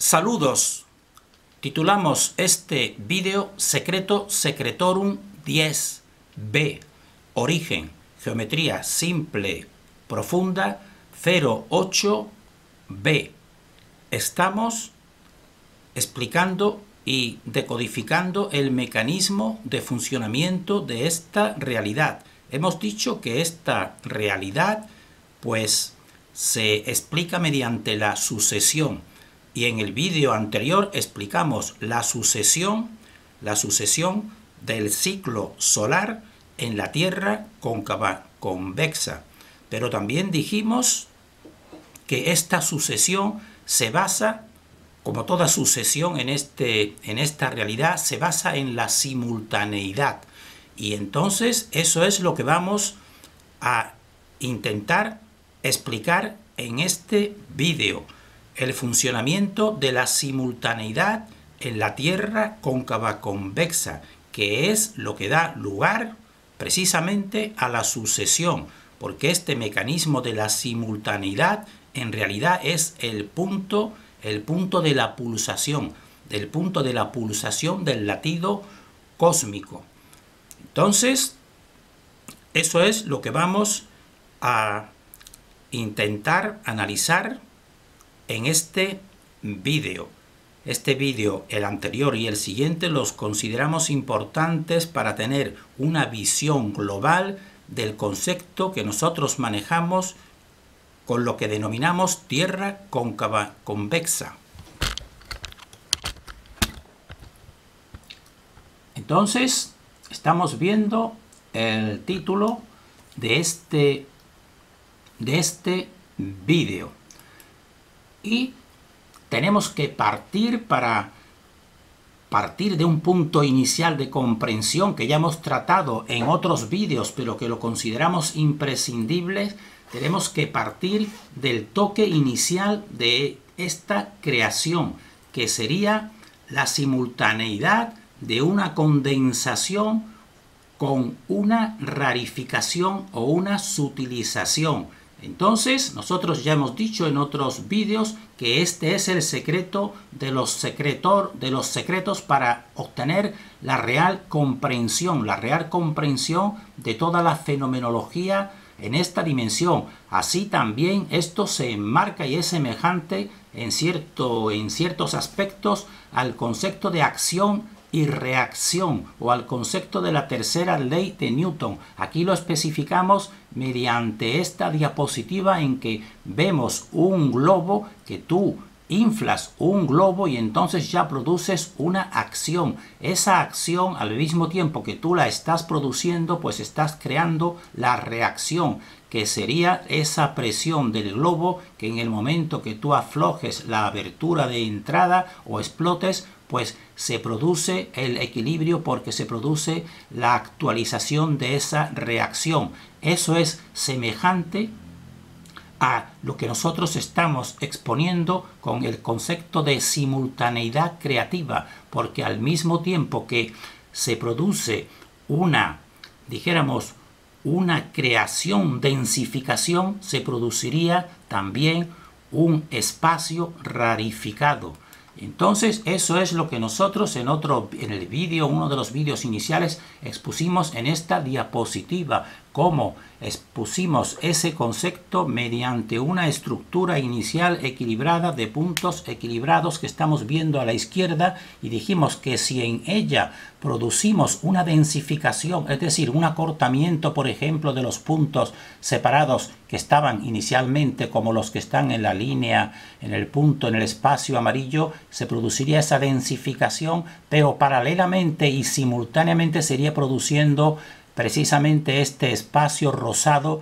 Saludos. Titulamos este vídeo Secreto Secretorum 10b. Origen, geometría simple profunda 08b. Estamos explicando y decodificando el mecanismo de funcionamiento de esta realidad. Hemos dicho que esta realidad pues se explica mediante la sucesión. Y en el vídeo anterior explicamos la sucesión del ciclo solar en la Tierra cóncava convexa. Pero también dijimos que esta sucesión se basa, como toda sucesión en esta realidad, se basa en la simultaneidad. Y entonces eso es lo que vamos a intentar explicar en este vídeo. El funcionamiento de la simultaneidad en la Tierra cóncava convexa, que es lo que da lugar precisamente a la sucesión, porque este mecanismo de la simultaneidad en realidad es el punto de la pulsación, del latido cósmico. Entonces, eso es lo que vamos a intentar analizar en este vídeo. Este vídeo, el anterior y el siguiente, los consideramos importantes para tener una visión global del concepto que nosotros manejamos con lo que denominamos Tierra cóncava convexa. Entonces, estamos viendo el título de este vídeo. Y tenemos que partir de un punto inicial de comprensión que ya hemos tratado en otros vídeos, pero que lo consideramos imprescindible. Tenemos que partir del toque inicial de esta creación, que sería la simultaneidad de una condensación con una rarificación o una sutilización. Entonces, nosotros ya hemos dicho en otros vídeos que este es el secreto de los secretos para obtener la real comprensión de toda la fenomenología en esta dimensión. Así también esto se enmarca y es semejante en ciertos aspectos al concepto de acción y reacción, o al concepto de la tercera ley de Newton. Aquí lo especificamos mediante esta diapositiva en que vemos un globo, que tú inflas un globo y entonces ya produces una acción. Esa acción, al mismo tiempo que tú la estás produciendo, pues estás creando la reacción, que sería esa presión del globo, que en el momento que tú aflojes la abertura de entrada o explotes, pues se produce el equilibrio, porque se produce la actualización de esa reacción. Eso es semejante a lo que nosotros estamos exponiendo con el concepto de simultaneidad creativa, porque al mismo tiempo que se produce una creación, densificación, se produciría también un espacio rarificado. Entonces, eso es lo que nosotros en el vídeo, uno de los vídeos iniciales, expusimos en esta diapositiva, cómo expusimos ese concepto mediante una estructura inicial equilibrada de puntos equilibrados que estamos viendo a la izquierda, y dijimos que si en ella producimos una densificación, es decir, un acortamiento, por ejemplo, de los puntos separados que estaban inicialmente como los que están en la línea, en el punto, en el espacio amarillo, se produciría esa densificación, pero paralelamente y simultáneamente sería produciendo precisamente este espacio rosado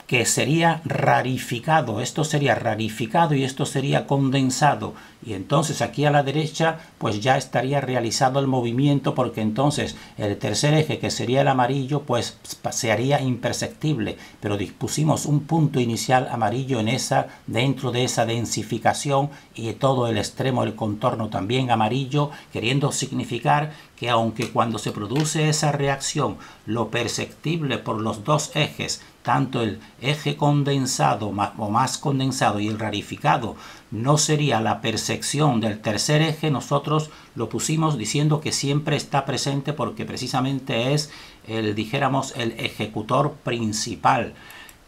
que sería rarificado. Esto sería rarificado y esto sería condensado. Y entonces aquí a la derecha pues ya estaría realizado el movimiento, porque entonces el tercer eje, que sería el amarillo, pues se haría imperceptible. Pero dispusimos un punto inicial amarillo dentro de esa densificación, y todo el extremo del contorno también amarillo, queriendo significar que aunque cuando se produce esa reacción lo perceptible por los dos ejes tanto el eje condensado o más condensado y el rarificado no sería la percepción del tercer eje, nosotros lo pusimos diciendo que siempre está presente porque precisamente es dijéramos, el ejecutor principal.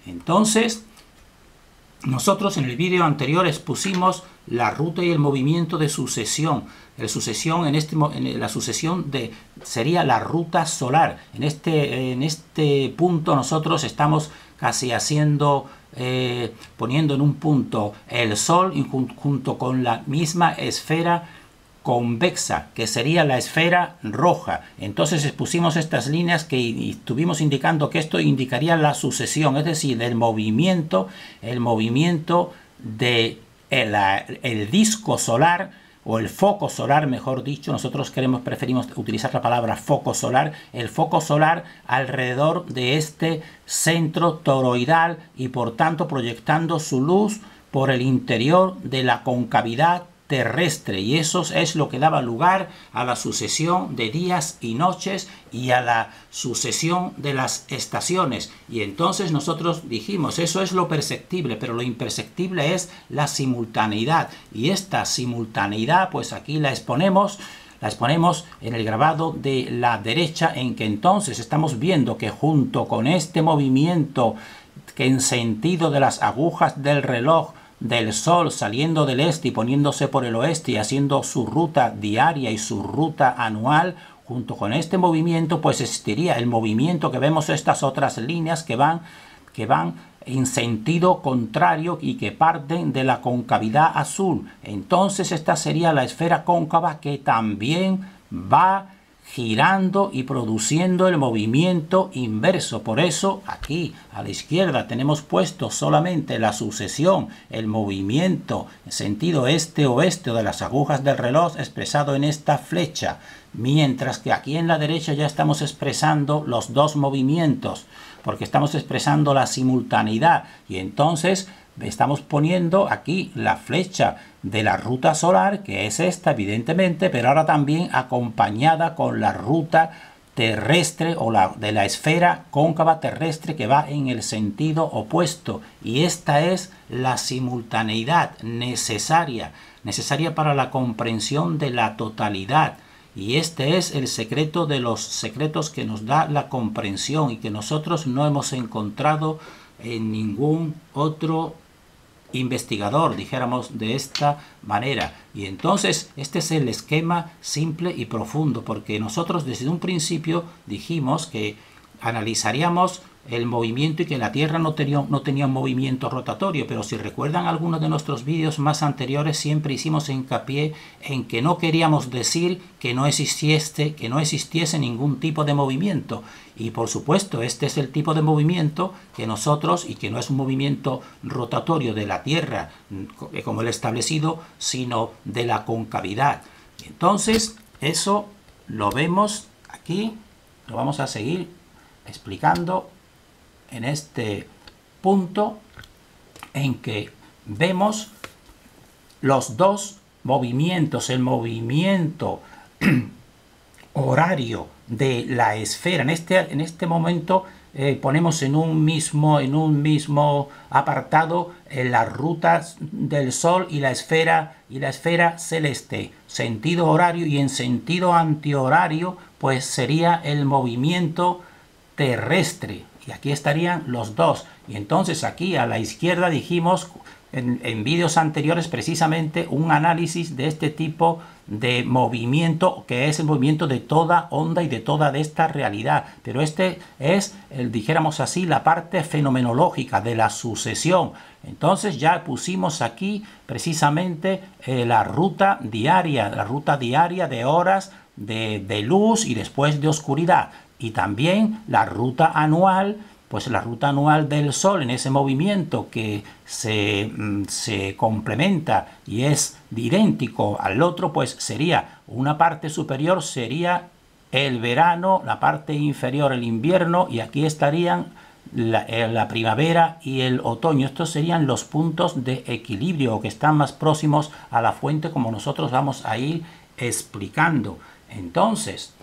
Entonces, nosotros en el vídeo anterior expusimos la ruta y el movimiento de sucesión. La sucesión sería la ruta solar. En este punto nosotros estamos casi poniendo en un punto el Sol junto con la misma esfera convexa, que sería la esfera roja. Entonces expusimos estas líneas que estuvimos indicando que esto indicaría la sucesión, es decir, el movimiento de el disco solar o el foco solar, mejor dicho. Nosotros preferimos utilizar la palabra foco solar, el foco solar alrededor de este centro toroidal y por tanto proyectando su luz por el interior de la concavidad terrestre, y eso es lo que daba lugar a la sucesión de días y noches y a la sucesión de las estaciones. Y entonces nosotros dijimos, eso es lo perceptible, pero lo imperceptible es la simultaneidad, y esta simultaneidad pues aquí la exponemos en el grabado de la derecha, en que entonces estamos viendo que junto con este movimiento que en sentido de las agujas del reloj del Sol saliendo del este y poniéndose por el oeste y haciendo su ruta diaria y su ruta anual, junto con este movimiento pues existiría el movimiento que vemos estas otras líneas que van en sentido contrario y que parten de la concavidad azul. Entonces esta sería la esfera cóncava que también va girando y produciendo el movimiento inverso. Por eso aquí a la izquierda tenemos puesto solamente la sucesión, el movimiento en sentido este-oeste de las agujas del reloj expresado en esta flecha, mientras que aquí en la derecha ya estamos expresando los dos movimientos, porque estamos expresando la simultaneidad, y entonces estamos poniendo aquí la flecha de la ruta solar, que es esta evidentemente, pero ahora también acompañada con la ruta terrestre o de la esfera cóncava terrestre que va en el sentido opuesto, y esta es la simultaneidad necesaria para la comprensión de la totalidad. Y este es el secreto de los secretos que nos da la comprensión y que nosotros no hemos encontrado en ningún otro investigador, dijéramos de esta manera. Y entonces este es el esquema simple y profundo, porque nosotros desde un principio dijimos que analizaríamos el movimiento y que la Tierra no tenía un movimiento rotatorio, pero si recuerdan algunos de nuestros vídeos más anteriores siempre hicimos hincapié en que no queríamos decir que no existiese ningún tipo de movimiento, y por supuesto este es el tipo de movimiento que nosotros, y que no es un movimiento rotatorio de la Tierra como el establecido, sino de la concavidad. Entonces eso lo vemos aquí, lo vamos a seguir explicando en este punto en que vemos los dos movimientos, el movimiento horario de la esfera. En este momento ponemos en un mismo apartado las rutas del Sol y la esfera celeste, sentido horario, y en sentido antihorario pues sería el movimiento terrestre, y aquí estarían los dos. Y entonces aquí a la izquierda dijimos en vídeos anteriores precisamente un análisis de este tipo de movimiento, que es el movimiento de toda onda y de toda esta realidad, pero este es dijéramos así, la parte fenomenológica de la sucesión. Entonces ya pusimos aquí precisamente la ruta diaria de horas de luz y después de oscuridad, y también la ruta anual, pues la ruta anual del Sol en ese movimiento que se complementa y es idéntico al otro, pues sería una parte superior sería el verano, la parte inferior el invierno, y aquí estarían la primavera y el otoño. Estos serían los puntos de equilibrio que están más próximos a la fuente, como nosotros vamos a ir explicando. Entonces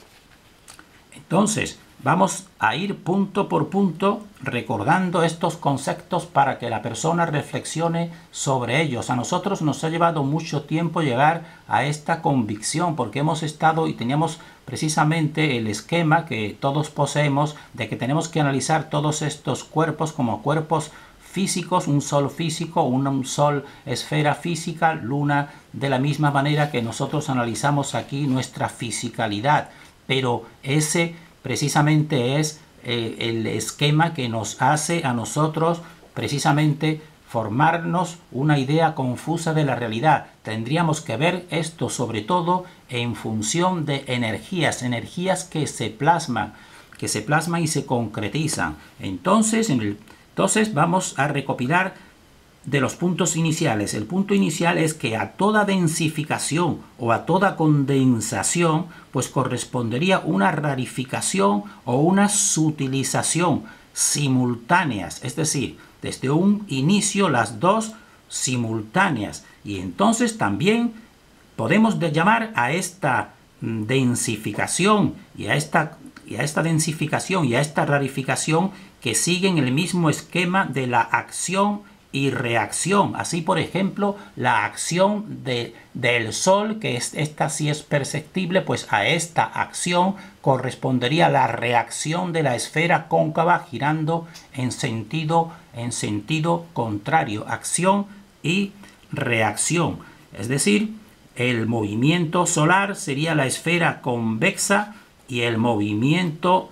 vamos a ir punto por punto recordando estos conceptos para que la persona reflexione sobre ellos. A nosotros nos ha llevado mucho tiempo llegar a esta convicción porque hemos estado y teníamos precisamente el esquema que todos poseemos de que tenemos que analizar todos estos cuerpos como cuerpos físicos, un sol físico, un sol esfera física, luna, de la misma manera que nosotros analizamos aquí nuestra fisicalidad. Pero ese precisamente es el esquema que nos hace a nosotros precisamente formarnos una idea confusa de la realidad. Tendríamos que ver esto sobre todo en función de energías que se plasman y se concretizan. Entonces vamos a recopilar de los puntos iniciales. El punto inicial es que a toda densificación o a toda condensación pues correspondería una rarificación o una sutilización simultáneas, es decir, desde un inicio las dos simultáneas. Y entonces también podemos llamar a esta densificación y a esta densificación y a esta rarificación que siguen el mismo esquema de la acción y reacción. Así, por ejemplo, la acción del Sol, que esta sí es perceptible, pues a esta acción correspondería la reacción de la esfera cóncava girando en sentido contrario. Acción y reacción. Es decir, el movimiento solar sería la esfera convexa y el movimiento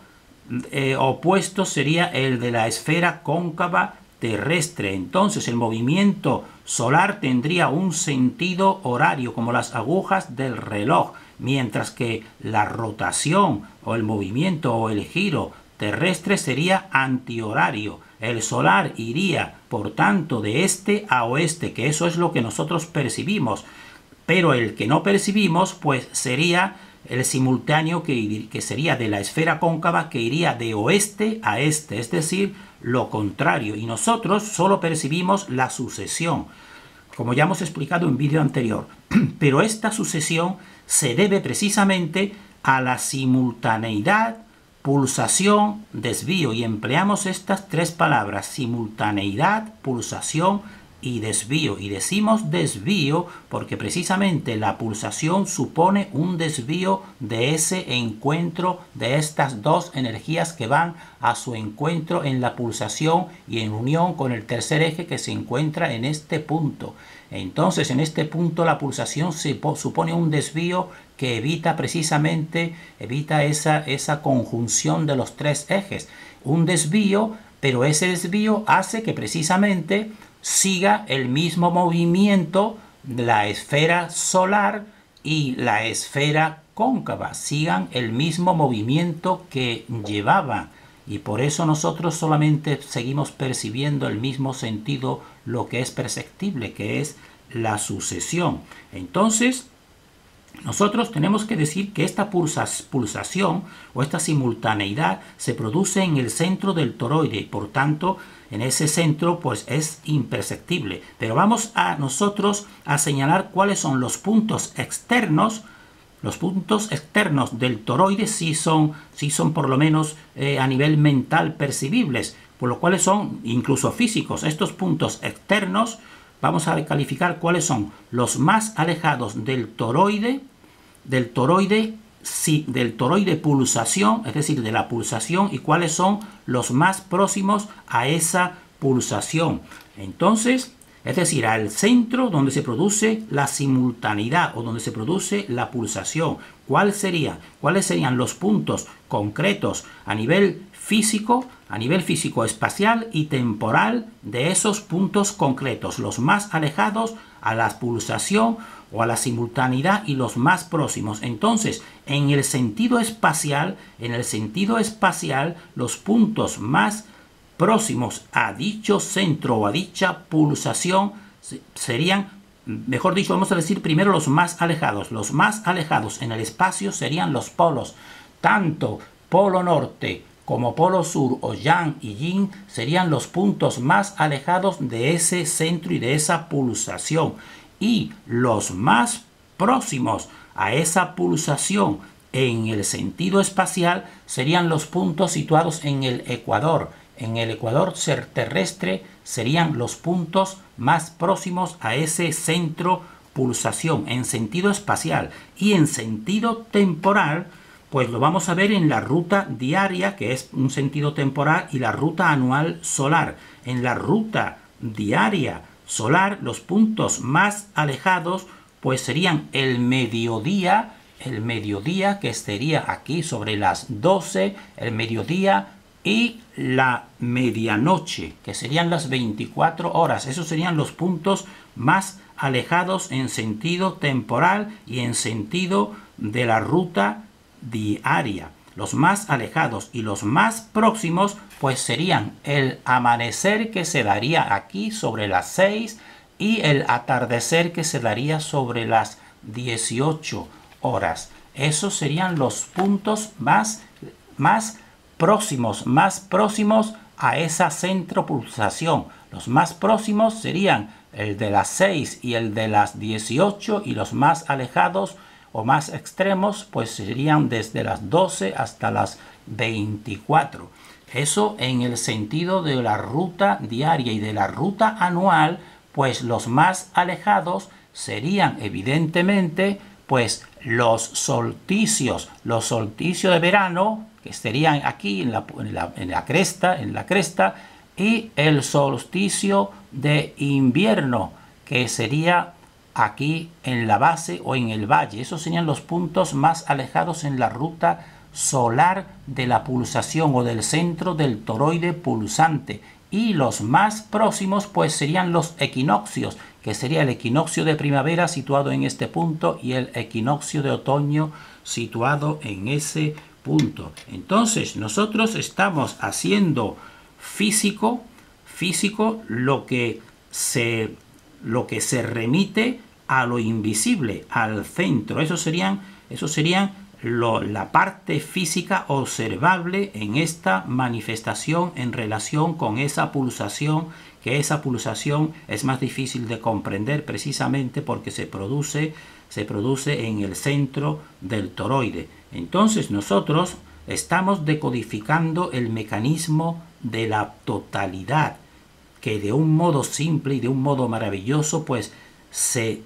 opuesto sería el de la esfera cóncava terrestre. Entonces el movimiento solar tendría un sentido horario como las agujas del reloj, mientras que la rotación o el movimiento o el giro terrestre sería antihorario. El solar iría, por tanto, de este a oeste, que eso es lo que nosotros percibimos, pero el que no percibimos pues sería el simultáneo que sería de la esfera cóncava, que iría de oeste a este, es decir, lo contrario. Y nosotros solo percibimos la sucesión, como ya hemos explicado en vídeo anterior. Pero esta sucesión se debe precisamente a la simultaneidad, pulsación, desvío. Y empleamos estas tres palabras: simultaneidad, pulsación y desvío. Y decimos desvío porque precisamente la pulsación supone un desvío de ese encuentro de estas dos energías que van a su encuentro en la pulsación y en unión con el tercer eje que se encuentra en este punto. Entonces, en este punto la pulsación supone un desvío que evita esa conjunción de los tres ejes. Un desvío, pero ese desvío hace que precisamente siga el mismo movimiento la esfera solar y la esfera cóncava, sigan el mismo movimiento que llevaban. Y por eso nosotros solamente seguimos percibiendo el mismo sentido, lo que es perceptible, que es la sucesión. Entonces, nosotros tenemos que decir que esta pulsación o esta simultaneidad se produce en el centro del toroide y por tanto en ese centro pues es imperceptible. Pero vamos a nosotros a señalar cuáles son los puntos externos. Los puntos externos del toroide sí son por lo menos a nivel mental percibibles, por lo cual son incluso físicos. Estos puntos externos vamos a calificar cuáles son los más alejados del toroide pulsación, es decir, de la pulsación, y cuáles son los más próximos a esa pulsación. Entonces, es decir, al centro donde se produce la simultaneidad o donde se produce la pulsación. ¿Cuáles serían los puntos concretos a nivel físico espacial y temporal de esos puntos concretos? Los más alejados a la pulsación o a la simultaneidad y los más próximos. Entonces, en el sentido espacial, los puntos más próximos a dicho centro o a dicha pulsación serían, mejor dicho, vamos a decir primero los más alejados. Los más alejados en el espacio serían los polos. Tanto polo norte como polo sur o yang y yin serían los puntos más alejados de ese centro y de esa pulsación. Y los más próximos a esa pulsación en el sentido espacial serían los puntos situados en el ecuador. En el ecuador terrestre serían los puntos más próximos a ese centro pulsación en sentido espacial, y en sentido temporal pues lo vamos a ver en la ruta diaria, que es un sentido temporal, y la ruta anual solar. En la ruta diaria solar los puntos más alejados pues serían el mediodía, que sería aquí sobre las 12, el mediodía, y la medianoche, que serían las 24 horas. Esos serían los puntos más alejados en sentido temporal y en sentido de la ruta diaria. Los más alejados, y los más próximos pues serían el amanecer, que se daría aquí sobre las 6, y el atardecer, que se daría sobre las 18 horas. Esos serían los puntos más próximos a esa centro pulsación. Los más próximos serían el de las 6 y el de las 18, y los más alejados o más extremos pues serían desde las 12 hasta las 24. Eso en el sentido de la ruta diaria. Y de la ruta anual, pues los más alejados serían evidentemente pues los solsticios de verano, que estarían aquí en la cresta, y el solsticio de invierno, que sería aquí en la base o en el valle. Esos serían los puntos más alejados en la ruta solar de la pulsación o del centro del toroide pulsante. Y los más próximos pues serían los equinoccios, que sería el equinoccio de primavera situado en este punto y el equinoccio de otoño situado en ese punto. Entonces nosotros estamos haciendo físico lo que se remite a lo invisible, al centro. Eso serían la parte física observable en esta manifestación en relación con esa pulsación, que esa pulsación es más difícil de comprender precisamente porque se produce en el centro del toroide. Entonces nosotros estamos decodificando el mecanismo de la totalidad, que de un modo simple y de un modo maravilloso pues se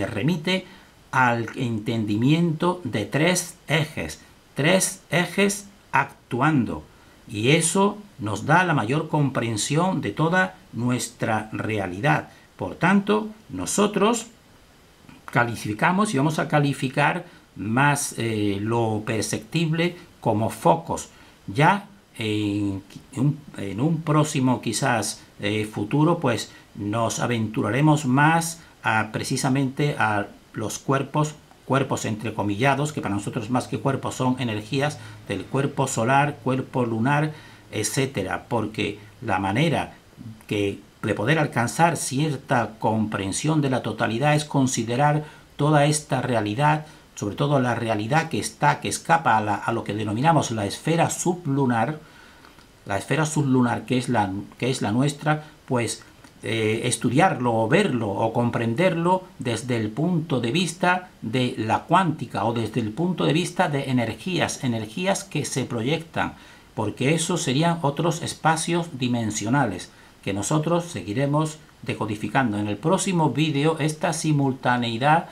remite al entendimiento de tres ejes actuando, y eso nos da la mayor comprensión de toda nuestra realidad. Por tanto, nosotros calificamos y vamos a calificar más lo perceptible como focos. Ya en un próximo quizás futuro pues nos aventuraremos más precisamente a los cuerpos entrecomillados, que para nosotros más que cuerpos son energías del cuerpo solar, cuerpo lunar, etcétera, porque la manera de poder alcanzar cierta comprensión de la totalidad es considerar toda esta realidad, sobre todo la realidad que escapa a lo que denominamos la esfera sublunar, que es la nuestra, pues estudiarlo o verlo o comprenderlo desde el punto de vista de la cuántica, o desde el punto de vista de energías que se proyectan, porque esos serían otros espacios dimensionales que nosotros seguiremos decodificando. En el próximo vídeo esta simultaneidad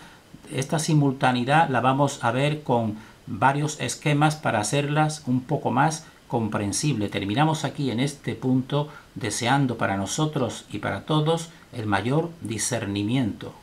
la vamos a ver con varios esquemas para hacerlas un poco más comprensible. Terminamos aquí en este punto deseando para nosotros y para todos el mayor discernimiento.